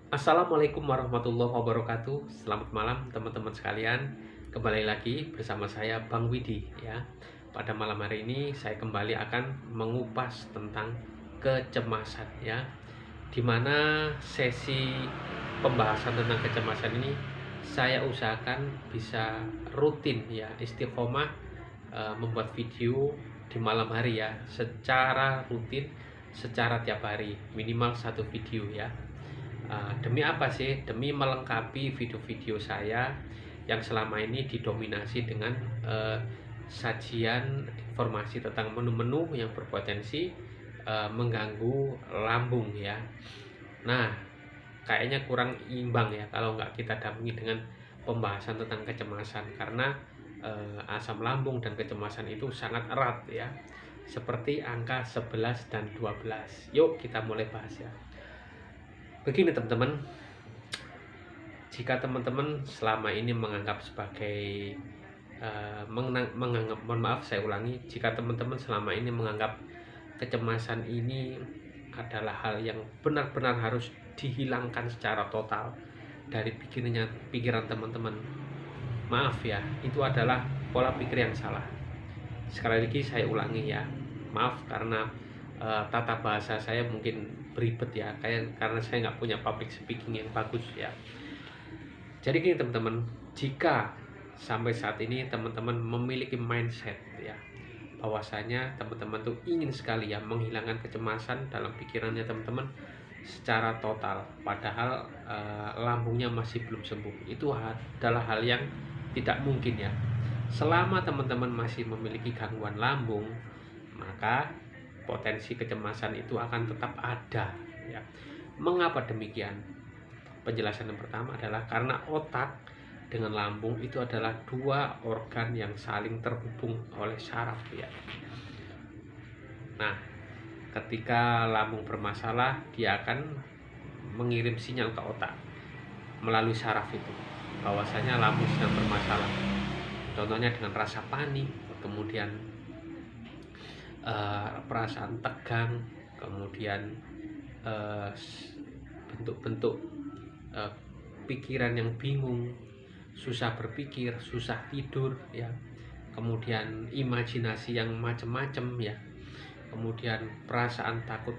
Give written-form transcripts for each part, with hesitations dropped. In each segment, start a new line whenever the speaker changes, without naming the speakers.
Assalamualaikum warahmatullahi wabarakatuh. Selamat malam teman-teman sekalian. Kembali lagi bersama saya Bang Widi ya. Pada malam hari ini saya kembali akan mengupas tentang kecemasan ya. Dimana sesi pembahasan tentang kecemasan ini saya usahakan bisa rutin ya, istiqomah membuat video di malam hari ya, secara rutin, secara tiap hari, minimal satu video ya. Demi apa sih? Demi melengkapi video-video saya yang selama ini didominasi dengan sajian informasi tentang menu-menu yang berpotensi mengganggu lambung ya. Nah, kayaknya kurang imbang ya kalau nggak kita dampingi dengan pembahasan tentang kecemasan, karena asam lambung dan kecemasan itu sangat erat ya. Seperti angka 11 dan 12. Yuk kita mulai bahas ya. Begini teman-teman, jika teman-teman selama ini menganggap sebagai menganggap, mohon maaf saya ulangi, jika teman-teman selama ini menganggap kecemasan ini adalah hal yang benar-benar harus dihilangkan secara total dari pikiran teman-teman, maaf ya, itu adalah pola pikir yang salah. Sekali lagi saya ulangi ya, maaf karena tata bahasa saya mungkin beribet ya, karena saya nggak punya public speaking yang bagus ya. Jadi gini teman-teman, jika sampai saat ini teman-teman memiliki mindset ya, bahwasanya teman-teman tuh ingin sekali ya menghilangkan kecemasan dalam pikirannya teman-teman secara total, padahal lambungnya masih belum sembuh, itu adalah hal yang tidak mungkin ya. Selama teman-teman masih memiliki gangguan lambung, maka potensi kecemasan itu akan tetap ada ya. Mengapa demikian? Penjelasan yang pertama adalah karena otak dengan lambung itu adalah dua organ yang saling terhubung oleh saraf ya. Nah, ketika lambung bermasalah, dia akan mengirim sinyal ke otak melalui saraf itu bahwasanya lambung sedang bermasalah. Contohnya dengan rasa panik, kemudian perasaan tegang, kemudian bentuk-bentuk pikiran yang bingung, susah berpikir, susah tidur ya, kemudian imajinasi yang macam-macam ya, kemudian perasaan takut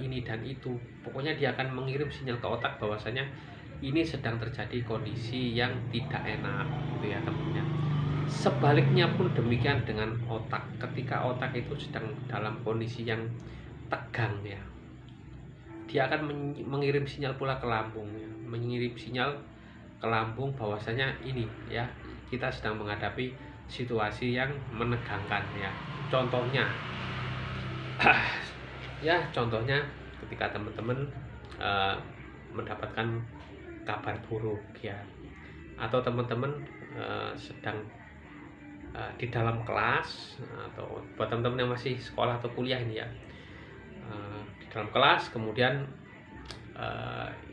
ini dan itu. Pokoknya dia akan mengirim sinyal ke otak bahwasanya ini sedang terjadi kondisi yang tidak enak gitu ya teman-teman. Sebaliknya pun demikian dengan otak, ketika otak itu sedang dalam kondisi yang tegang ya, dia akan mengirim sinyal pula ke lambung ya, mengirim sinyal ke lambung bahwasanya ini ya, kita sedang menghadapi situasi yang menegangkan ya. Contohnya ya, contohnya ketika teman-teman mendapatkan kabar buruk ya, atau teman-teman sedang di dalam kelas, atau buat teman-teman yang masih sekolah atau kuliah ini ya, di dalam kelas, kemudian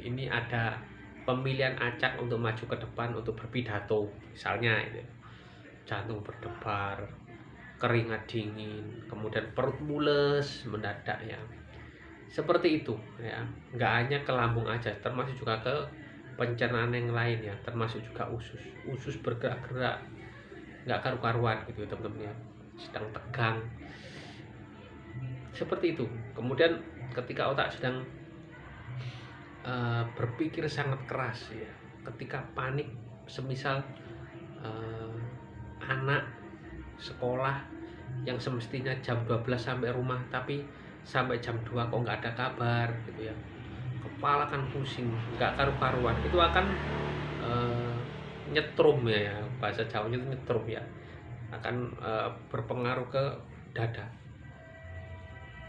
ini ada pemilihan acak untuk maju ke depan untuk berpidato misalnya itu. Jantung berdebar, keringat dingin, kemudian perut mules mendadak ya, seperti itu ya. Nggak hanya ke lambung aja, termasuk juga ke pencernaan yang lain ya, termasuk juga usus bergerak-gerak nggak karu-karuan gitu teman-teman ya, sedang tegang seperti itu. Kemudian ketika otak sedang berpikir sangat keras ya, ketika panik, semisal anak sekolah yang semestinya jam 12 sampai rumah, tapi sampai jam 2 kok nggak ada kabar gitu ya, kepala kan pusing nggak karu-karuan, itu akan nyetrum ya, bahasa Jawanya itu nyetrum ya, akan berpengaruh ke dada.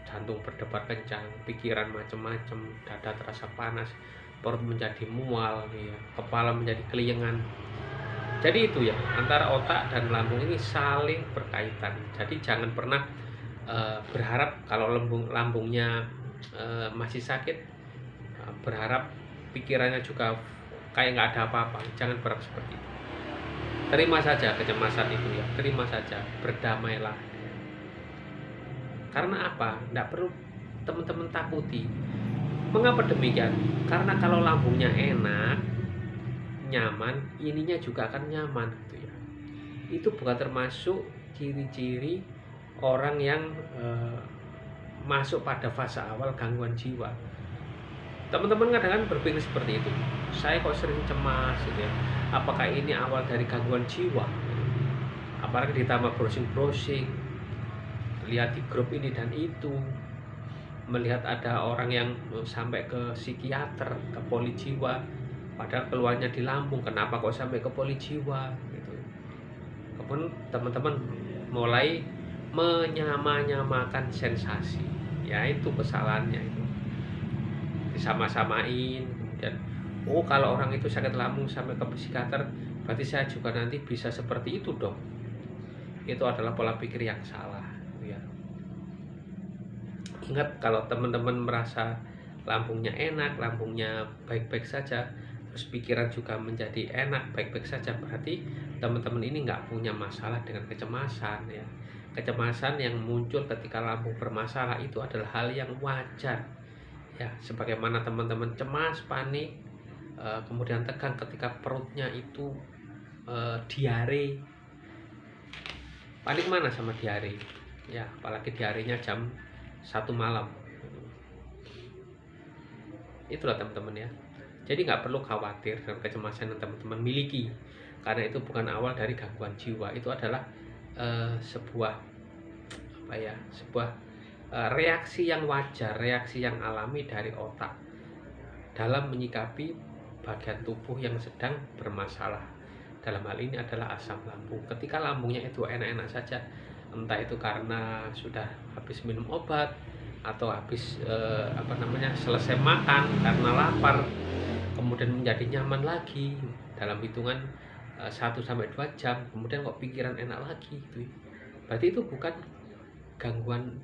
Jantung berdebar kencang, pikiran macam-macam, dada terasa panas, perut menjadi mual ya, kepala menjadi keliengan. Jadi itu ya, antara otak dan lambung ini saling berkaitan. Jadi jangan pernah berharap kalau lambungnya masih sakit, berharap pikirannya juga kayak nggak ada apa-apa. Jangan berharap seperti itu. Terima saja kecemasan itu ya, terima saja, berdamailah. Karena apa? Nggak perlu teman-teman takuti. Mengapa demikian? Karena kalau lambungnya enak, nyaman, ininya juga akan nyaman gitu ya. Itu bukan termasuk ciri-ciri orang yang masuk pada fase awal gangguan jiwa. Teman-teman kadang-kadang berpikir seperti itu. Saya kok sering cemas gitu ya. Apakah ini awal dari gangguan jiwa? Apalagi ditambah browsing-browsing, lihat di grup ini dan itu, melihat ada orang yang sampai ke psikiater, ke poli jiwa, padahal keluarnya di Lampung, kenapa kok sampai ke poli jiwa gitu. Kemudian teman-teman mulai menyamakan sensasi, ya itu kesalahannya itu, disama-samain. Kemudian kalau orang itu sakit lambung sampai ke psikiater, berarti saya juga nanti bisa seperti itu dong. Itu adalah pola pikir yang salah ya. Ingat, kalau teman-teman merasa lambungnya enak, lambungnya baik-baik saja, terus pikiran juga menjadi enak, baik-baik saja, berarti teman-teman ini nggak punya masalah dengan kecemasan ya. Kecemasan yang muncul ketika lambung bermasalah itu adalah hal yang wajar ya, sebagaimana teman-teman cemas, panik, kemudian tegang ketika perutnya itu diare. Panik mana sama diare ya, apalagi diarenya jam 1 malam. Itulah teman-teman ya. Jadi nggak perlu khawatir dengan kecemasan yang teman-teman miliki, karena itu bukan awal dari gangguan jiwa. Itu adalah sebuah reaksi yang wajar, reaksi yang alami dari otak dalam menyikapi bagian tubuh yang sedang bermasalah. Dalam hal ini adalah asam lambung. Ketika lambungnya itu enak-enak saja, entah itu karena sudah habis minum obat atau habis selesai makan karena lapar, kemudian menjadi nyaman lagi dalam hitungan 1-2 jam, kemudian kok pikiran enak lagi gitu. Berarti itu bukan gangguan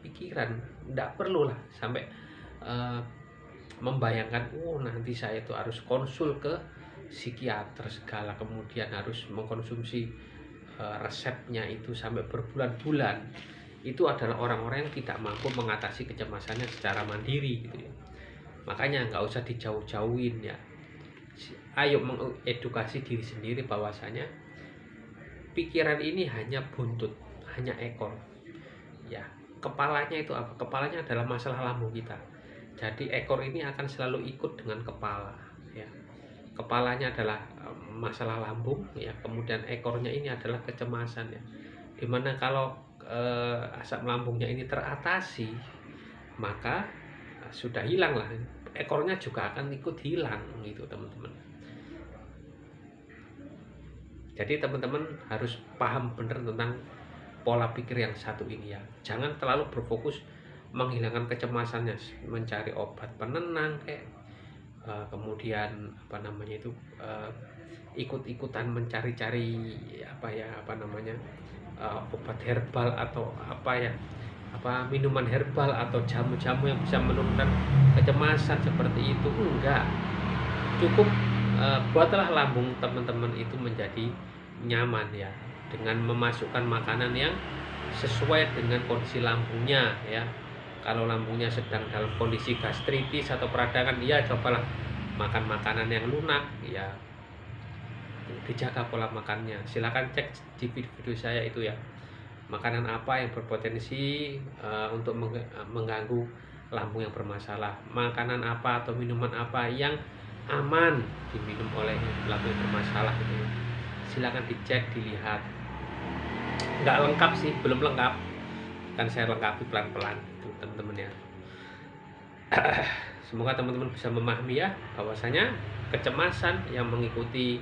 pikiran. Tidak perlulah sampai membayangkan nanti saya itu harus konsul ke psikiater segala, kemudian harus mengkonsumsi resepnya itu sampai berbulan-bulan. Itu adalah orang-orang yang tidak mampu mengatasi kecemasannya secara mandiri gitu ya. Makanya nggak usah dijauh-jauhin ya. Ayo mengedukasi diri sendiri bahwasanya pikiran ini hanya buntut, hanya ekor ya. Kepalanya itu apa? Kepalanya adalah masalah lambung kita. Jadi ekor ini akan selalu ikut dengan kepala ya. Kepalanya adalah masalah lambung ya, kemudian ekornya ini adalah kecemasan ya. Dimana kalau asam lambungnya ini teratasi, maka sudah hilang lah, ekornya juga akan ikut hilang gitu teman-teman. Jadi teman-teman harus paham benar tentang pola pikir yang satu ini ya. Jangan terlalu berfokus menghilangkan kecemasannya, mencari obat penenang kayak kemudian ikut-ikutan mencari-cari obat herbal atau minuman herbal atau jamu-jamu yang bisa menurunkan kecemasan seperti itu. Enggak, cukup buatlah lambung teman-teman itu menjadi nyaman ya, dengan memasukkan makanan yang sesuai dengan kondisi lambungnya ya. Kalau lambungnya sedang dalam kondisi gastritis atau peradangan, ya cobalah makan makanan yang lunak ya, dijaga pola makannya. Silakan cek di video saya itu ya, makanan apa yang berpotensi untuk mengganggu lambung yang bermasalah, makanan apa atau minuman apa yang aman diminum oleh lambung yang bermasalah gitu ya. Silakan dicek, dilihat. Nggak lengkap sih, belum lengkap, kan saya lengkapi pelan-pelan itu teman-teman ya. Semoga teman-teman bisa memahami ya, bahwasanya kecemasan yang mengikuti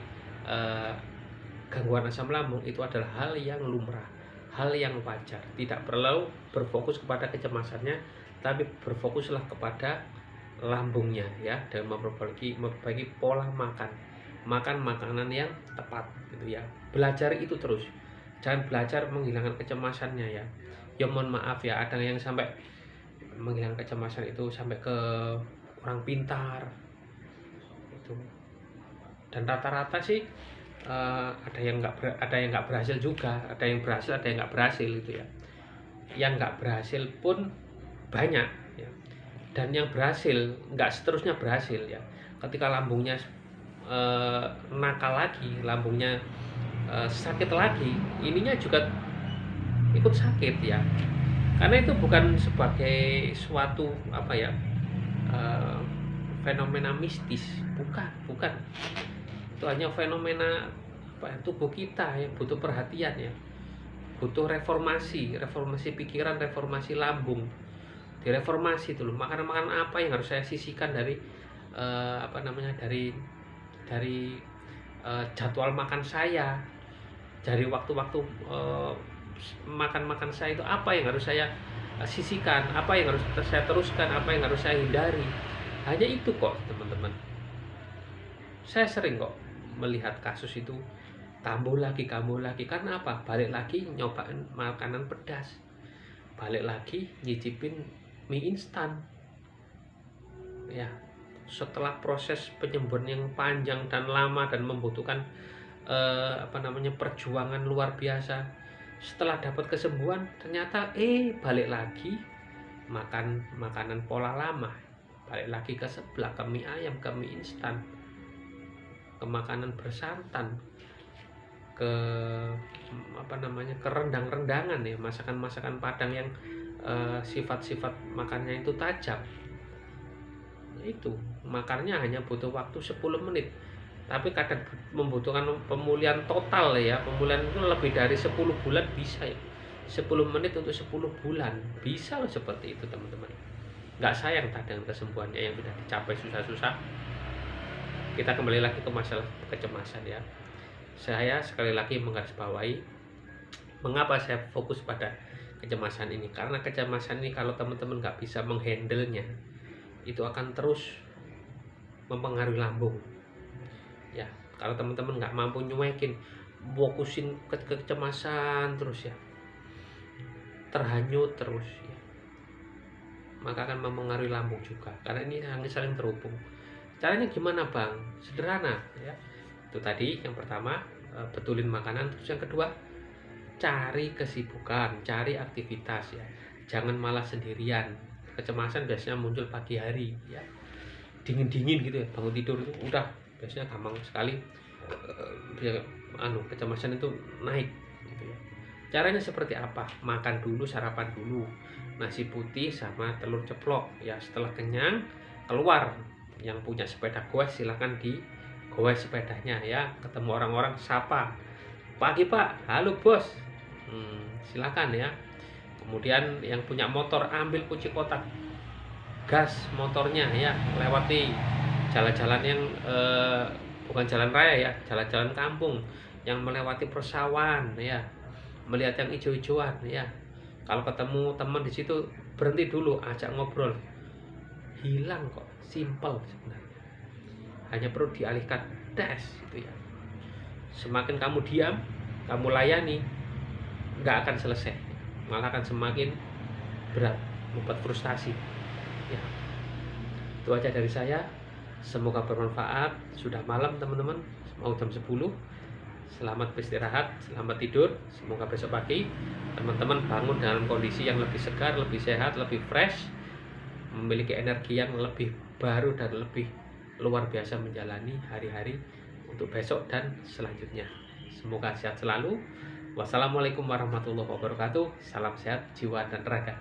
gangguan asam lambung itu adalah hal yang lumrah, hal yang wajar. Tidak perlu berfokus kepada kecemasannya, tapi berfokuslah kepada lambungnya ya, dan memperbaiki pola makan makanan yang tepat gitu ya. Belajar itu terus, jangan belajar menghilangkan kecemasannya ya. Ya mohon maaf ya, ada yang sampai menghilangkan kecemasan itu sampai ke orang pintar itu, dan rata-rata sih ada yang nggak berhasil juga, ada yang berhasil, ada yang nggak berhasil gitu ya. Yang nggak berhasil pun banyak ya. dan yang berhasil, nggak seterusnya berhasil ya. Ketika lambungnya nakal lagi, lambungnya sakit lagi, ininya juga ikut sakit ya. Karena itu bukan sebagai suatu apa ya, eh, fenomena mistis, bukan. Itu hanya fenomena apa ya, tubuh kita yang butuh perhatian ya, butuh reformasi pikiran, reformasi lambung, direformasi dulu. Makanan-makanan apa yang harus saya sisihkan dari apa namanya, dari jadwal makan saya, dari waktu-waktu makan saya itu apa yang harus saya sisihkan, apa yang harus saya teruskan, apa yang harus saya hindari. Hanya itu kok teman-teman. Saya sering kok melihat kasus itu kambuh lagi, karena apa? Balik lagi nyobain makanan pedas, balik lagi nyicipin mie instan ya. Setelah proses penyembuhan yang panjang dan lama dan membutuhkan apa namanya, perjuangan luar biasa, setelah dapat kesembuhan ternyata balik lagi makan makanan pola lama, balik lagi ke sebelah, ke mie ayam, ke mie instan, ke makanan bersantan, ke apa namanya, ke rendang-rendangan ya, masakan-masakan Padang yang sifat-sifat makannya itu tajam. Itu makannya hanya butuh waktu 10 menit, tapi kadang membutuhkan pemulihan total ya. Pemulihan itu lebih dari 10 bulan bisa ya. 10 menit untuk 10 bulan bisa loh, seperti itu teman-teman. Nggak sayang tak dengan kesembuhannya yang sudah dicapai susah-susah. Kita kembali lagi ke masalah kecemasan ya. Saya sekali lagi menggarisbawahi mengapa saya fokus pada kecemasan ini. Karena kecemasan ini kalau teman-teman nggak bisa menghandle-nya, itu akan terus mempengaruhi lambung ya. Kalau teman-teman nggak mampu nyuekin, fokusin ke kecemasan terus ya, terhanyut terus ya, maka akan mempengaruhi lambung juga. Karena ini saling terhubung. Caranya gimana bang? Sederhana ya. Itu tadi yang pertama, betulin makanan. Terus yang kedua, cari kesibukan, cari aktivitas ya. Jangan malah sendirian. Kecemasan biasanya muncul pagi hari ya, dingin gitu ya, bangun tidur itu udah biasanya gampang sekali kecemasan itu naik gitu ya. Caranya seperti apa? Makan dulu, sarapan dulu, nasi putih sama telur ceplok ya. Setelah kenyang keluar, yang punya sepeda goes silahkan di goes sepedanya ya. Ketemu orang-orang sapa, pagi pak, halo bos, silakan ya. Kemudian yang punya motor ambil kunci kotak, gas motornya ya, lewati jalan-jalan yang bukan jalan raya ya, jalan-jalan kampung yang melewati persawahan ya, melihat yang hijau-hijauan ya. Kalau ketemu teman di situ berhenti dulu, ajak ngobrol, hilang kok, simple sebenarnya. Hanya perlu dialihkan tes itu ya. Semakin kamu diam, kamu layani, nggak akan selesai, malah akan semakin berat, membuat frustasi ya. Itu aja dari saya, semoga bermanfaat. Sudah malam teman-teman, mau jam 10. Selamat beristirahat, selamat tidur. Semoga besok pagi teman-teman bangun dalam kondisi yang lebih segar, lebih sehat, lebih fresh, memiliki energi yang lebih baru dan lebih luar biasa menjalani hari-hari untuk besok dan selanjutnya. Semoga sehat selalu. Wassalamualaikum warahmatullahi wabarakatuh. Salam sehat jiwa dan raga.